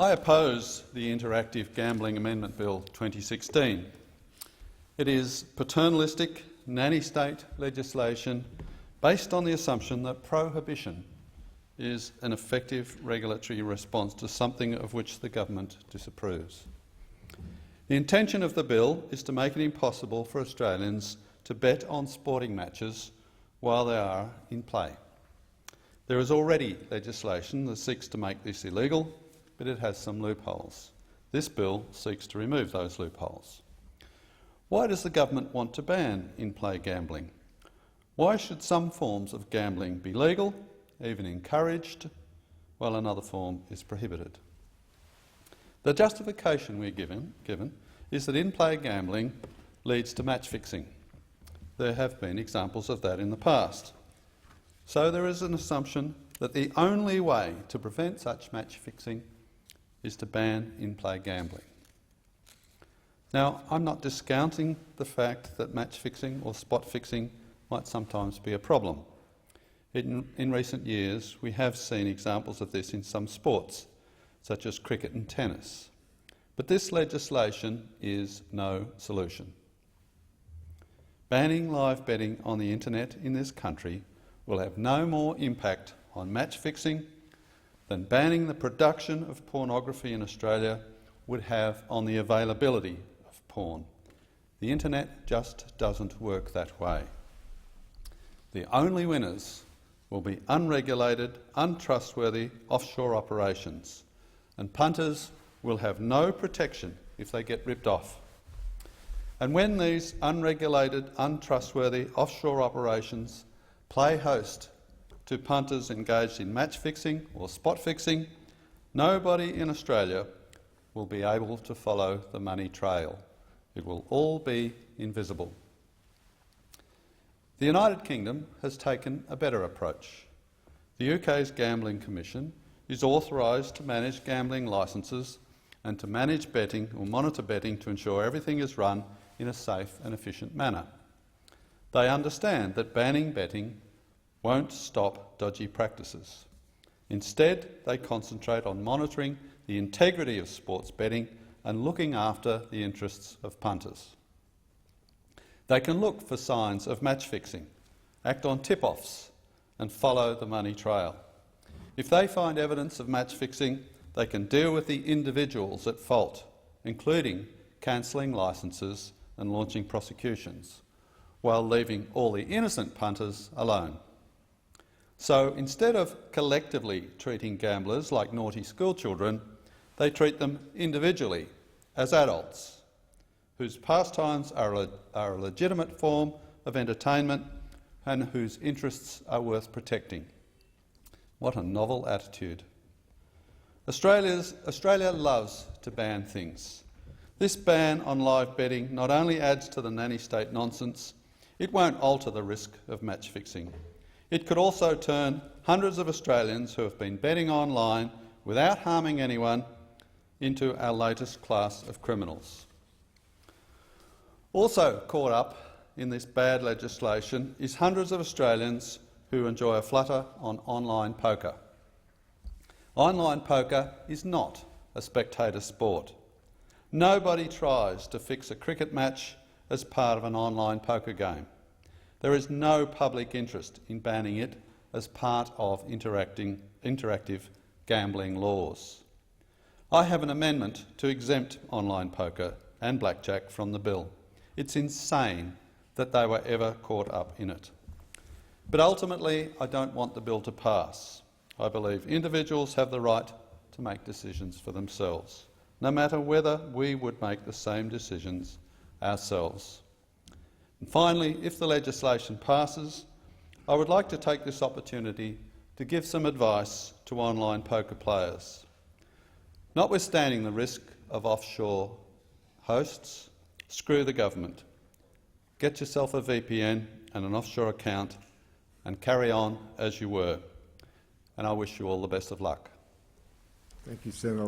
I oppose the Interactive Gambling Amendment Bill 2016. It is paternalistic, nanny-state legislation based on the assumption that prohibition is an effective regulatory response to something of which the government disapproves. The intention of the bill is to make it impossible for Australians to bet on sporting matches while they are in play. There is already legislation that seeks to make this illegal, but it has some loopholes. This bill seeks to remove those loopholes. Why does the government want to ban in-play gambling? Why should some forms of gambling be legal, even encouraged, while another form is prohibited? The justification we're given is that in-play gambling leads to match fixing. There have been examples of that in the past. So there is an assumption that the only way to prevent such match fixing is to ban in-play gambling. Now, I'm not discounting the fact that match fixing or spot fixing might sometimes be a problem. In recent years, we have seen examples of this in some sports, such as cricket and tennis. But this legislation is no solution. Banning live betting on the internet in this country will have no more impact on match fixing than banning the production of pornography in Australia would have on the availability of porn. The internet just doesn't work that way. The only winners will be unregulated, untrustworthy offshore operations, and punters will have no protection if they get ripped off. And when these unregulated, untrustworthy offshore operations play host to punters engaged in match fixing or spot fixing, nobody in Australia will be able to follow the money trail. It will all be invisible. The United Kingdom has taken a better approach. The UK's Gambling Commission is authorised to manage gambling licences and to manage betting or monitor betting to ensure everything is run in a safe and efficient manner. They understand that banning betting won't stop dodgy practices. Instead, they concentrate on monitoring the integrity of sports betting and looking after the interests of punters. They can look for signs of match fixing, act on tip-offs and follow the money trail. If they find evidence of match fixing, they can deal with the individuals at fault, including cancelling licences and launching prosecutions, while leaving all the innocent punters alone. So instead of collectively treating gamblers like naughty schoolchildren, they treat them individually as adults, whose pastimes are a legitimate form of entertainment and whose interests are worth protecting. What a novel attitude. Australia loves to ban things. This ban on live betting not only adds to the nanny-state nonsense, it won't alter the risk of match fixing. It could also turn hundreds of Australians who have been betting online without harming anyone into our latest class of criminals. Also caught up in this bad legislation is hundreds of Australians who enjoy a flutter on online poker. Online poker is not a spectator sport. Nobody tries to fix a cricket match as part of an online poker game. There is no public interest in banning it as part of interactive gambling laws. I have an amendment to exempt online poker and blackjack from the bill. It's insane that they were ever caught up in it. But ultimately, I don't want the bill to pass. I believe individuals have the right to make decisions for themselves, no matter whether we would make the same decisions ourselves. And finally, if the legislation passes, I would like to take this opportunity to give some advice to online poker players. Notwithstanding the risk of offshore hosts, screw the government. Get yourself a VPN and an offshore account and carry on as you were. And I wish you all the best of luck. Thank you, Senator.